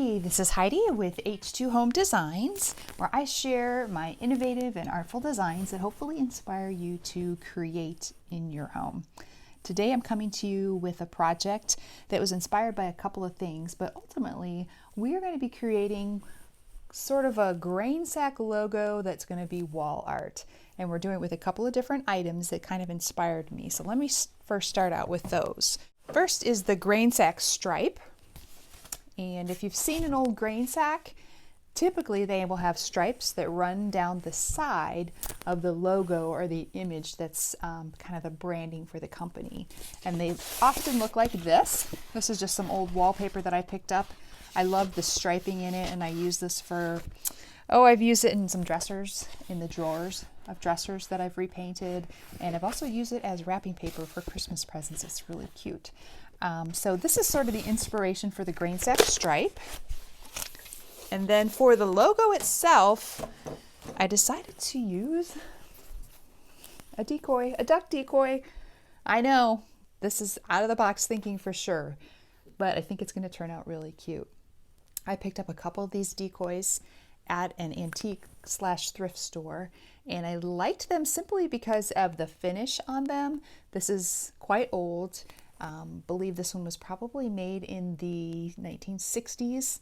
Hey, this is Heidi with H2 Home Designs, where I share my innovative and artful designs that hopefully inspire you to create in your home. Today I'm coming to you with a project that was inspired by a couple of things, but ultimately we are going to be creating sort of a grain sack logo that's going to be wall art. And we're doing it with a couple of different items that kind of inspired me. So let me first start out with those. First is the grain sack stripe. And if you've seen an old grain sack, typically they will have stripes that run down the side of the logo or the image that's kind of the branding for the company. And they often look like this. This is just some old wallpaper that I picked up. I love the striping in it, and I use this for, I've used it in some dressers, in the drawers of dressers that I've repainted. And I've also used it as wrapping paper for Christmas presents. It's really cute. So this is sort of the inspiration for the grain sack stripe. And then for the logo itself, I decided to use a decoy, a duck decoy. I know this is out of the box thinking for sure, but I think it's going to turn out really cute. I picked up a couple of these decoys at an antique/thrift store, and I liked them simply because of the finish on them. This is quite old. Believe this one was probably made in the 1960s.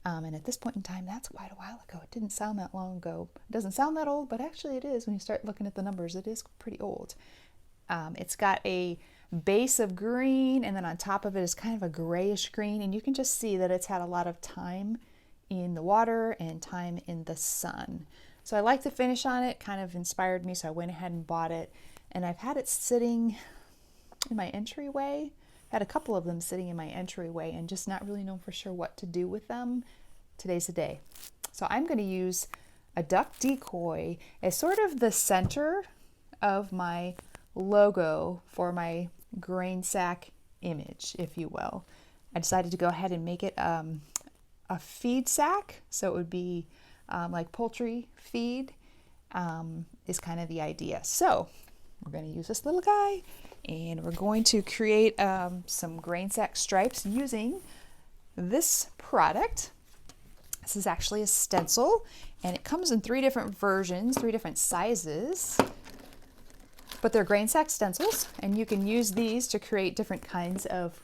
And at this point in time, that's quite a while ago. It didn't sound that long ago. It doesn't sound that old, but actually it is. When you start looking at the numbers, it is pretty old. It's got a base of green, and then on top of it is kind of a grayish green. And you can just see that it's had a lot of time in the water and time in the sun. So I like the finish on it, kind of inspired me, so I went ahead and bought it. And I've had it sitting in my entryway. Had a couple of them sitting in my entryway and just not really know for sure what to do with them. Today's the day. So I'm going to use a duck decoy as sort of the center of my logo for my grain sack image, if you will. I decided to go ahead and make it a feed sack, so it would be like poultry feed is kind of the idea. So we're going to use this little guy, and we're going to create some grain sack stripes using this product. This is actually a stencil, and it comes in 3 different versions, 3 different sizes, but they're grain sack stencils, and you can use these to create different kinds of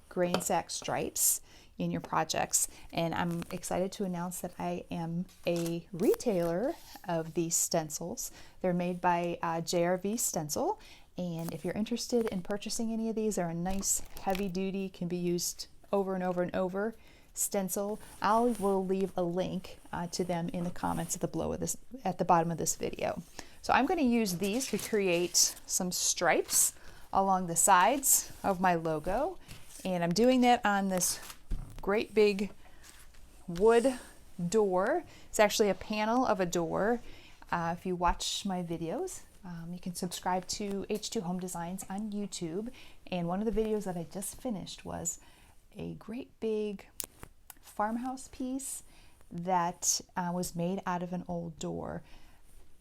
grain sack stripes in your projects. And I'm excited to announce that I am a retailer of these stencils. They're made by JRV Stencil. And if you're interested in purchasing any of these, they're a nice heavy duty, can be used over and over and over stencil. I will leave a link to them in the comments at the bottom of this video. So I'm going to use these to create some stripes along the sides of my logo. And I'm doing that on this great big wood door. It's actually a panel of a door. If you watch my videos, you can subscribe to H2 Home Designs on YouTube. And one of the videos that I just finished was a great big farmhouse piece that was made out of an old door.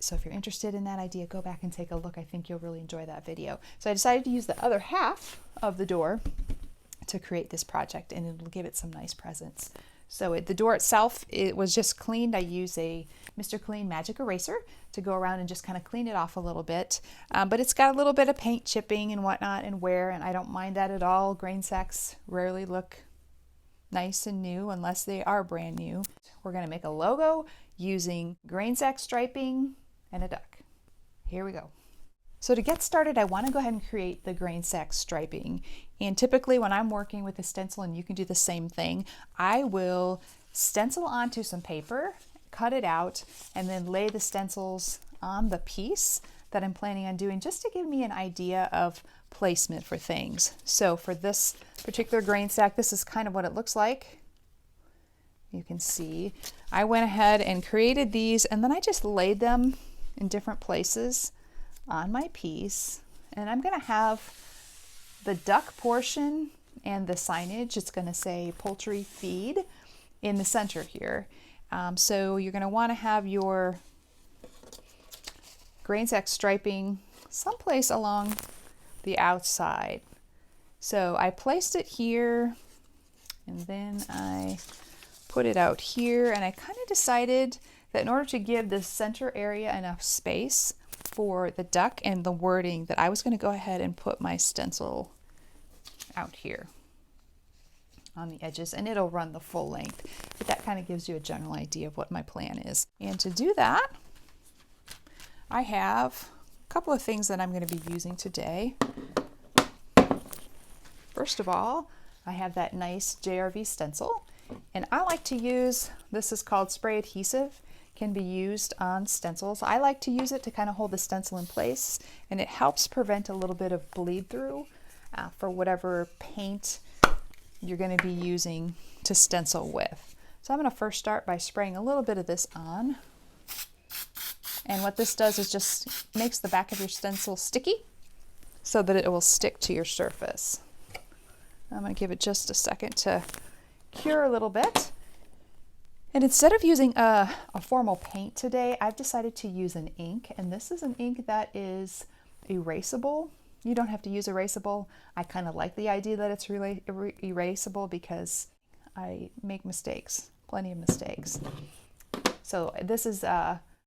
So if you're interested in that idea, go back and take a look. I think you'll really enjoy that video. So I decided to use the other half of the door to create this project, and it'll give it some nice presence. So the door itself, it was just cleaned. I use a Mr. Clean magic eraser to go around and just kind of clean it off a little bit. But it's got a little bit of paint chipping and whatnot and wear, and I don't mind that at all. Grain sacks rarely look nice and new unless they are brand new. We're going to make a logo using grain sack striping and a duck. Here we go. So to get started, I want to go ahead and create the grain sack striping. And typically when I'm working with a stencil, and you can do the same thing, I will stencil onto some paper, cut it out, and then lay the stencils on the piece that I'm planning on doing, just to give me an idea of placement for things. So for this particular grain sack, this is kind of what it looks like. You can see I went ahead and created these, and then I just laid them in different places on my piece. And I'm going to have the duck portion and the signage, it's going to say poultry feed, in the center here. So you're going to want to have your grain sack striping someplace along the outside. So I placed it here, and then I put it out here, and I kind of decided that in order to give the center area enough space for the duck and the wording, that I was going to go ahead and put my stencil out here on the edges, and it'll run the full length, but that kind of gives you a general idea of what my plan is. And to do that, I have a couple of things that I'm going to be using today. First of all, I have that nice JRV stencil, and I like to use, this is called spray adhesive, can be used on stencils. I like to use it to kind of hold the stencil in place, and it helps prevent a little bit of bleed through for whatever paint you're going to be using to stencil with. So I'm going to first start by spraying a little bit of this on. And what this does is just makes the back of your stencil sticky so that it will stick to your surface. I'm going to give it just a second to cure a little bit. And instead of using a formal paint today, I've decided to use an ink. And this is an ink that is erasable. You don't have to use erasable. I kind of like the idea that it's erasable because I make mistakes, plenty of mistakes. So this is,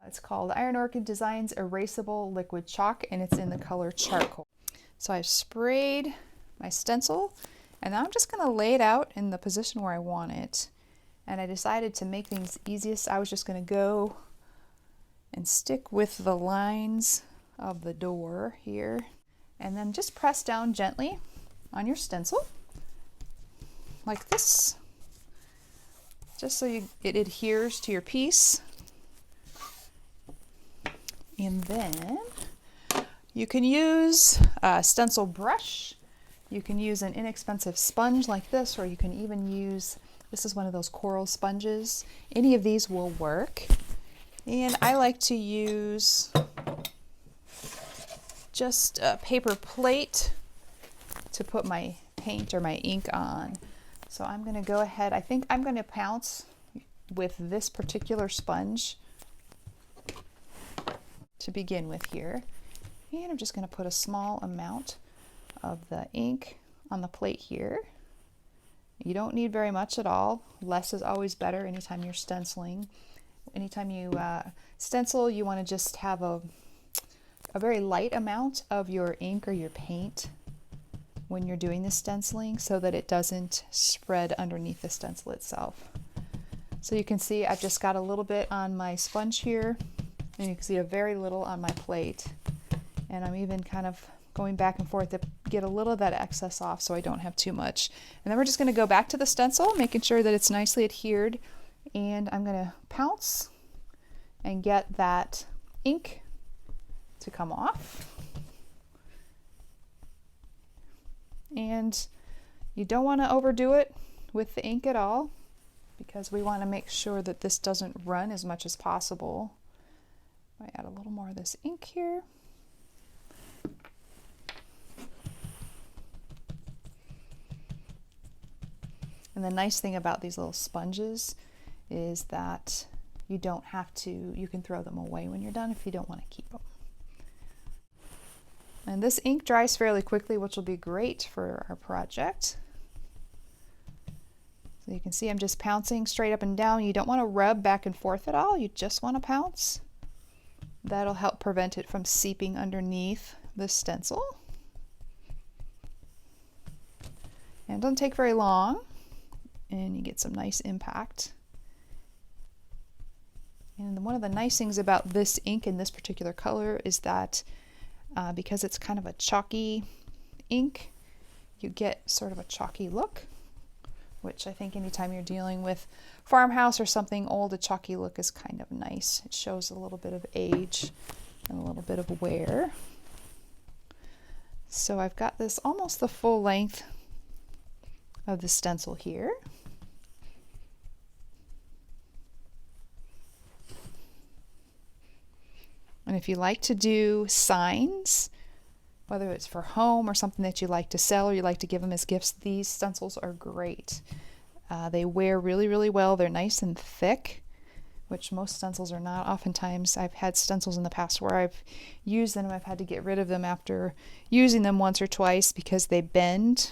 it's called Iron Orchid Designs Erasable Liquid Chalk, and it's in the color charcoal. So I've sprayed my stencil, and now I'm just going to lay it out in the position where I want it. And I decided to make things easiest, I was just going to go and stick with the lines of the door here, and then just press down gently on your stencil like this, just so it adheres to your piece. And then you can use a stencil brush, you can use an inexpensive sponge like this, or you can even use, this is one of those coral sponges. Any of these will work. And I like to use just a paper plate to put my paint or my ink on. So I'm going to go ahead, I think I'm going to pounce with this particular sponge to begin with here. And I'm just going to put a small amount of the ink on the plate here. You don't need very much at all. Less is always better anytime you're stenciling. Anytime you stencil, you want to just have a very light amount of your ink or your paint when you're doing the stenciling so that it doesn't spread underneath the stencil itself. So you can see I've just got a little bit on my sponge here, and you can see a very little on my plate. And I'm even kind of going back and forth to get a little of that excess off so I don't have too much. And then we're just going to go back to the stencil, making sure that it's nicely adhered. And I'm going to pounce and get that ink to come off. And you don't want to overdo it with the ink at all, because we want to make sure that this doesn't run as much as possible. I add a little more of this ink here. And the nice thing about these little sponges is that you don't have to, you can throw them away when you're done if you don't want to keep them. And this ink dries fairly quickly, which will be great for our project. So you can see I'm just pouncing straight up and down. You don't want to rub back and forth at all. You just want to pounce. That'll help prevent it from seeping underneath the stencil. And it doesn't take very long, and you get some nice impact. And one of the nice things about this ink in this particular color is that because it's kind of a chalky ink, you get sort of a chalky look, which I think anytime you're dealing with farmhouse or something old, a chalky look is kind of nice. It shows a little bit of age and a little bit of wear. So I've got this almost the full length of the stencil here. And if you like to do signs, whether it's for home or something that you like to sell or you like to give them as gifts, these stencils are great. They wear really, really well. They're nice and thick, which most stencils are not. Oftentimes I've had stencils in the past where I've used them and I've had to get rid of them after using them once or twice because they bend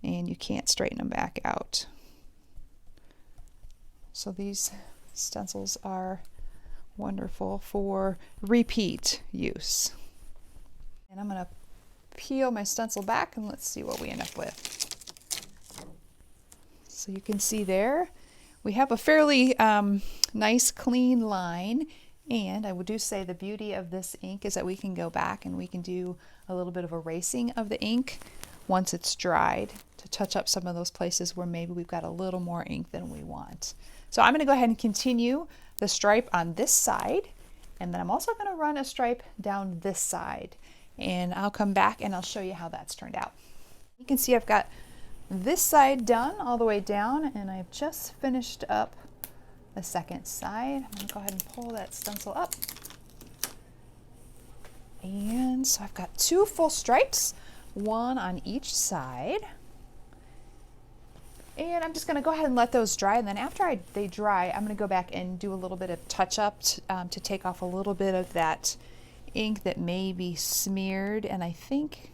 and you can't straighten them back out. So these stencils are wonderful for repeat use. And I'm going to peel my stencil back and let's see what we end up with. So you can see there we have a fairly nice clean line, and I would say the beauty of this ink is that we can go back and we can do a little bit of erasing of the ink once it's dried to touch up some of those places where maybe we've got a little more ink than we want. So I'm going to go ahead and continue the stripe on this side, and then I'm also going to run a stripe down this side, and I'll come back and I'll show you how that's turned out. You can see I've got this side done all the way down, and I've just finished up the second side. I'm going to go ahead and pull that stencil up. And so I've got 2 full stripes, 1 on each side. And I'm just going to go ahead and let those dry, and then after they dry, I'm going to go back and do a little bit of touch-up to take off a little bit of that ink that may be smeared. And I think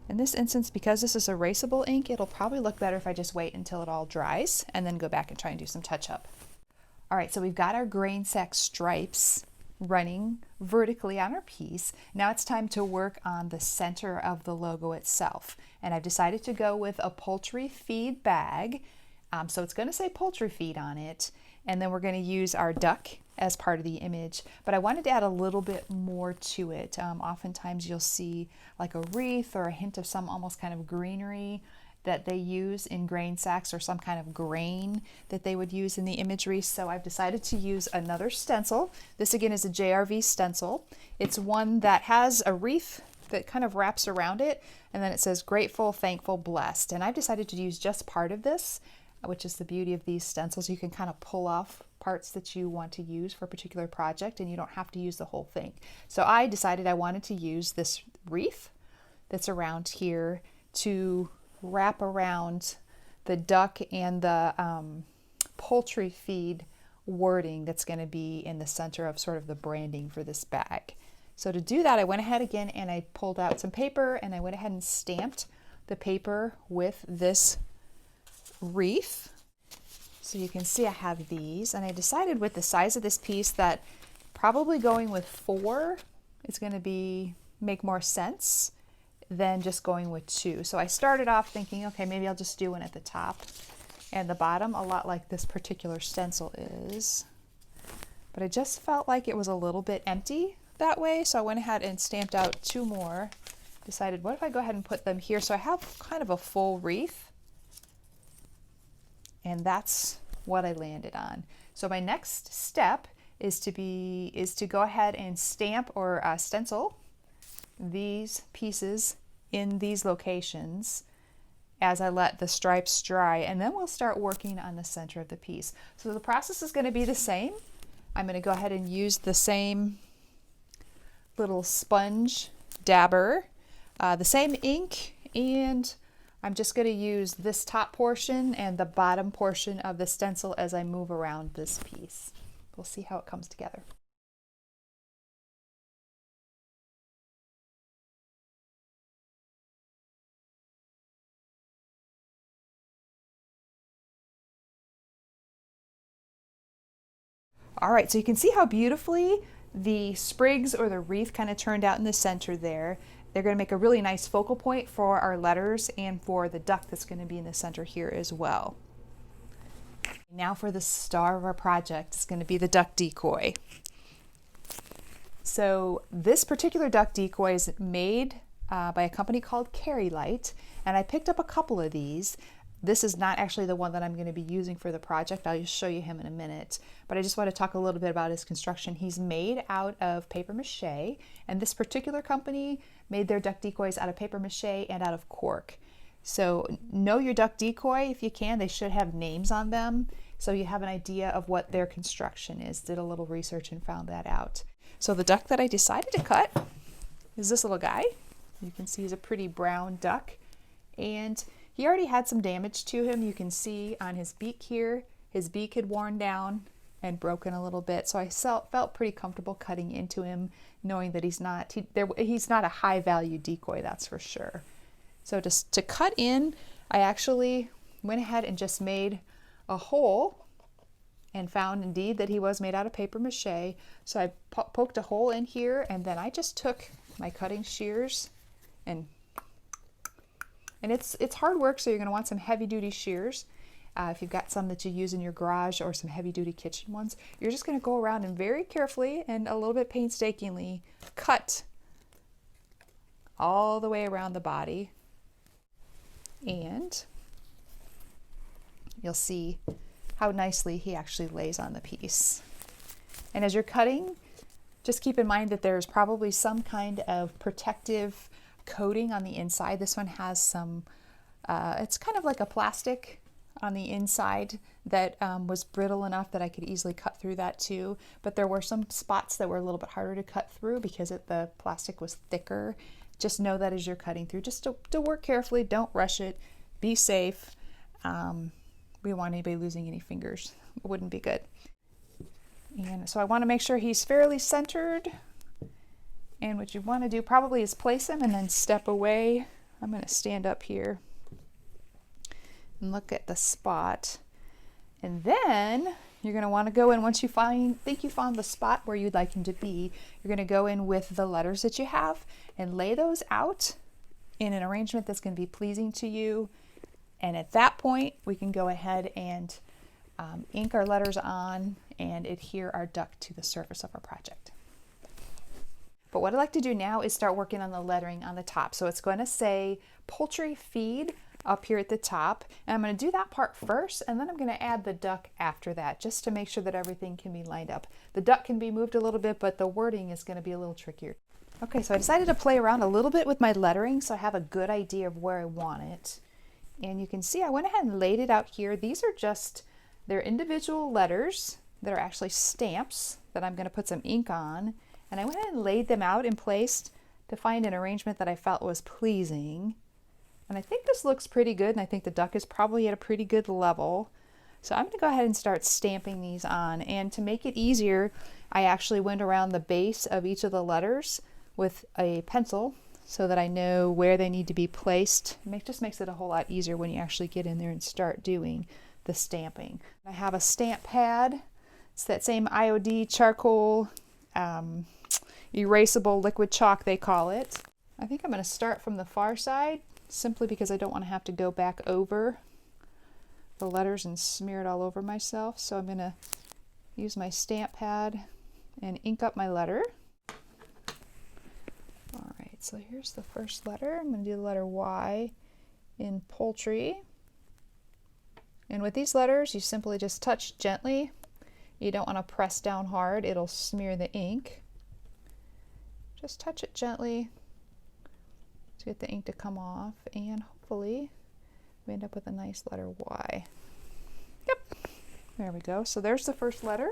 in this instance, because this is erasable ink, it'll probably look better if I just wait until it all dries and then go back and try and do some touch-up. All right, so we've got our grain sack stripes running vertically on our piece. Now it's time to work on the center of the logo itself. And I've decided to go with a poultry feed bag. So it's going to say poultry feed on it. And then we're going to use our duck as part of the image. But I wanted to add a little bit more to it. Oftentimes you'll see like a wreath or a hint of some almost kind of greenery that they use in grain sacks, or some kind of grain that they would use in the imagery. So I've decided to use another stencil. This again is a JRV stencil. It's one that has a wreath that kind of wraps around it, and then it says grateful, thankful, blessed. And I've decided to use just part of this, which is the beauty of these stencils. You can kind of pull off parts that you want to use for a particular project, and you don't have to use the whole thing. So I decided I wanted to use this wreath that's around here to wrap around the duck and the poultry feed wording that's going to be in the center of sort of the branding for this bag. So to do that, I went ahead again and I pulled out some paper, and I went ahead and stamped the paper with this wreath. So you can see I have these, and I decided with the size of this piece that probably going with 4 is going to make more sense than just going with 2. So I started off thinking, okay, maybe I'll just do one at the top and the bottom, a lot like this particular stencil is. But I just felt like it was a little bit empty that way, so I went ahead and stamped out 2 more. Decided, what if I go ahead and put them here? So I have kind of a full wreath, and that's what I landed on. So my next step is to go ahead and stamp or stencil these pieces in these locations as I let the stripes dry, and then we'll start working on the center of the piece. So the process is going to be the same. I'm going to go ahead and use the same little sponge dabber, the same ink, and I'm just going to use this top portion and the bottom portion of the stencil as I move around this piece. We'll see how it comes together. All right, so you can see how beautifully the sprigs or the wreath kind of turned out in the center there. They're going to make a really nice focal point for our letters and for the duck that's going to be in the center here as well. Now for the star of our project, it's going to be the duck decoy. So this particular duck decoy is made by a company called Carry Light, and I picked up a couple of these. This is not actually the one that I'm going to be using for the project. I'll just show you him in a minute. But I just want to talk a little bit about his construction. He's made out of paper mache, and this particular company made their duck decoys out of paper mache and out of cork. So know your duck decoy if you can. They should have names on them so you have an idea of what their construction is. Did a little research and found that out. So the duck that I decided to cut is this little guy. You can see he's a pretty brown duck, and he already had some damage to him. You can see on his beak here, his beak had worn down and broken a little bit. So I felt pretty comfortable cutting into him, knowing that he's not a high value decoy, that's for sure. So just to cut in, I actually went ahead and just made a hole and found indeed that he was made out of paper mache. So I poked a hole in here, and then I just took my cutting shears, and it's hard work, so you're going to want some heavy duty shears. If you've got some that you use in your garage or some heavy duty kitchen ones, you're just going to go around and very carefully and a little bit painstakingly cut all the way around the body. And you'll see how nicely he actually lays on the piece. And as you're cutting, just keep in mind that there's probably some kind of protective coating on the inside. This one has some, it's kind of like a plastic on the inside that was brittle enough that I could easily cut through that too. But there were some spots that were a little bit harder to cut through because the plastic was thicker. Just know that as you're cutting through, just to work carefully, don't rush it, be safe. We don't want anybody losing any fingers. It wouldn't be good. And so I want to make sure he's fairly centered. And what you want to do probably is place him and then step away. I'm going to stand up here and look at the spot. And then you're going to want to go in, once you think you found the spot where you'd like him to be, you're going to go in with the letters that you have and lay those out in an arrangement that's going to be pleasing to you. And at that point, we can go ahead and ink our letters on and adhere our duck to the surface of our project. But what I'd like to do now is start working on the lettering on the top. So it's going to say poultry feed up here at the top, and I'm going to do that part first, and then I'm going to add the duck after that, just to make sure that everything can be lined up. The duck can be moved a little bit, but the wording is going to be a little trickier. Okay, so I decided to play around a little bit with my lettering so I have a good idea of where I want it. And you can see I went ahead and laid it out here. These are just, they're individual letters that are actually stamps that I'm going to put some ink on. And I went ahead and laid them out in place to find an arrangement that I felt was pleasing. And I think this looks pretty good, and I think the duck is probably at a pretty good level. So I'm going to go ahead and start stamping these on. And to make it easier, I actually went around the base of each of the letters with a pencil so that I know where they need to be placed. It just makes it a whole lot easier when you actually get in there and start doing the stamping. I have a stamp pad. It's that same IOD charcoal erasable liquid chalk, they call it. I think I'm going to start from the far side, simply because I don't want to have to go back over the letters and smear it all over myself. So I'm going to use my stamp pad and ink up my letter. All right, so here's the first letter. I'm going to do the letter Y in poultry. And with these letters, you simply just touch gently. You don't want to press down hard. It'll smear the ink. Just touch it gently to get the ink to come off, and hopefully we end up with a nice letter Y. Yep, there we go. So there's the first letter,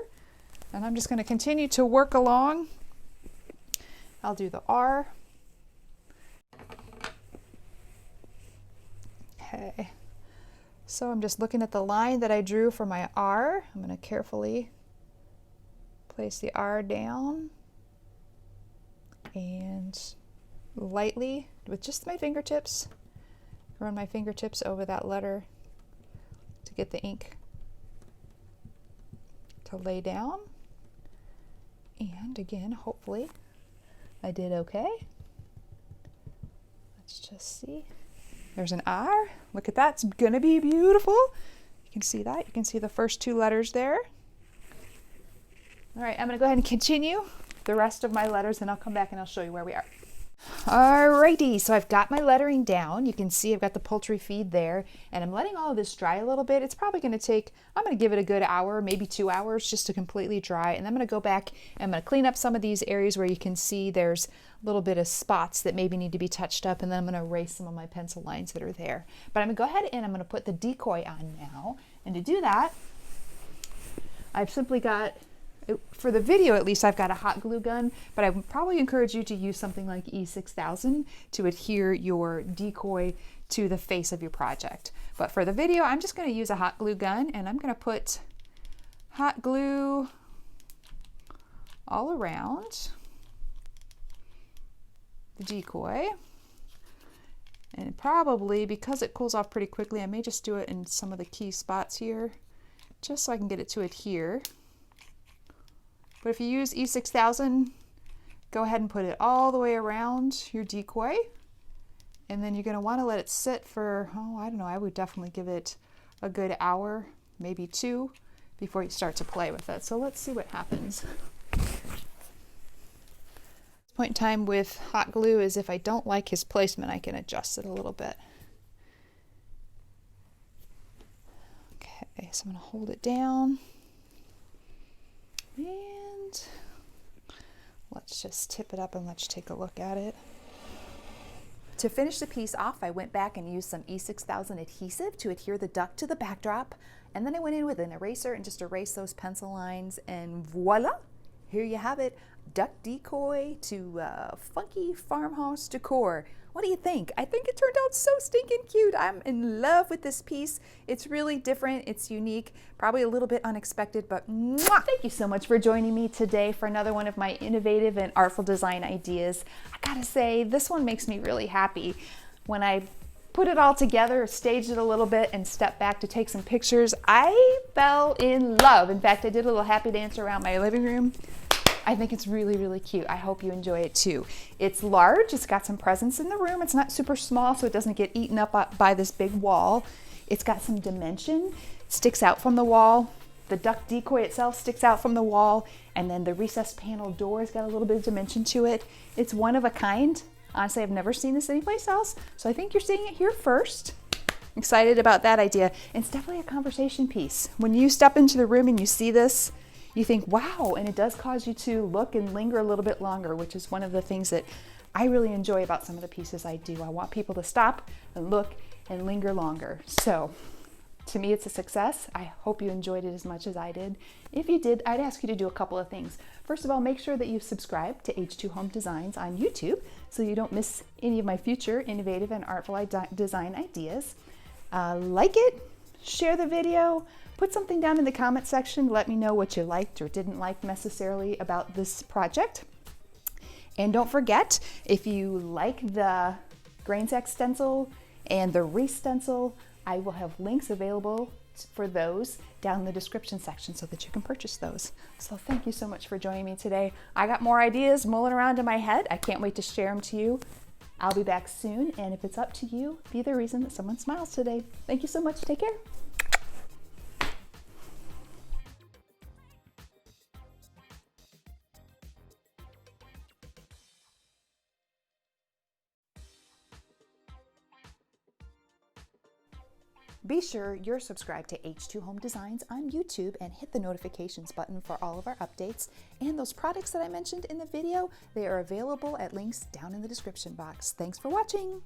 and I'm just going to continue to work along. I'll do the R. Okay, so I'm just looking at the line that I drew for my R. I'm going to carefully place the R down and lightly, with just my fingertips, run my fingertips over that letter to get the ink to lay down. And again, hopefully I did okay. Let's just see. There's an R. Look at that. It's gonna be beautiful. You can see that. You can see the first two letters there. All right, I'm gonna go ahead and continue the rest of my letters, and I'll come back and I'll show you where we are. Alrighty, so I've got my lettering down. You can see I've got the poultry feed there, and I'm letting all of this dry a little bit. It's probably going to take, I'm going to give it a good hour, maybe 2 hours, just to completely dry. And I'm going to go back and I'm going to clean up some of these areas where you can see there's a little bit of spots that maybe need to be touched up, and then I'm going to erase some of my pencil lines that are there. But I'm going to go ahead and I'm going to put the decoy on now. And to do that, I've simply got, for the video at least, I've got a hot glue gun, but I would probably encourage you to use something like E6000 to adhere your decoy to the face of your project. But for the video, I'm just going to use a hot glue gun, and I'm going to put hot glue all around the decoy. And probably, because it cools off pretty quickly, I may just do it in some of the key spots here just so I can get it to adhere. But if you use E6000, go ahead and put it all the way around your decoy. And then you're going to want to let it sit for, oh, I don't know, I would definitely give it a good hour, maybe 2, before you start to play with it. So let's see what happens. Point in time with hot glue is if I don't like his placement, I can adjust it a little bit. Okay, so I'm going to hold it down. And let's just tip it up and let's take a look at it. To finish the piece off, I went back and used some E6000 adhesive to adhere the duck to the backdrop. And then I went in with an eraser and just erased those pencil lines, and voila! Here you have it, duck decoy to funky farmhouse decor. What do you think? I think it turned out so stinking cute. I'm in love with this piece. It's really different, it's unique, probably a little bit unexpected, but mwah! Thank you so much for joining me today for another one of my innovative and artful design ideas. I gotta say, this one makes me really happy. When I put it all together, staged it a little bit, and stepped back to take some pictures, I fell in love. In fact, I did a little happy dance around my living room. I think it's really, really cute. I hope you enjoy it too. It's large, it's got some presence in the room. It's not super small, so it doesn't get eaten up by this big wall. It's got some dimension, it sticks out from the wall. The duck decoy itself sticks out from the wall, and then the recessed panel door has got a little bit of dimension to it. It's one of a kind. Honestly, I've never seen this anyplace else, so I think you're seeing it here first. Excited about that idea. And it's definitely a conversation piece. When you step into the room and you see this, you think, wow, and it does cause you to look and linger a little bit longer, which is one of the things that I really enjoy about some of the pieces I do. I want people to stop and look and linger longer. So to me, it's a success. I hope you enjoyed it as much as I did. If you did, I'd ask you to do a couple of things. First of all, make sure that you subscribe to H2 Home Designs on YouTube so you don't miss any of my future innovative and artful design ideas. Like it, share the video, put something down in the comment section to let me know what you liked or didn't like necessarily about this project. And don't forget, if you like the grain sack stencil and the wreath stencil, I will have links available for those down in the description section so that you can purchase those. So thank you so much for joining me today. I got more ideas mulling around in my head. I can't wait to share them to you. I'll be back soon, and if it's up to you, be the reason that someone smiles today. Thank you so much. Take care. Be sure you're subscribed to H2 Home Designs on YouTube and hit the notifications button for all of our updates. And those products that I mentioned in the video, they are available at links down in the description box. Thanks for watching.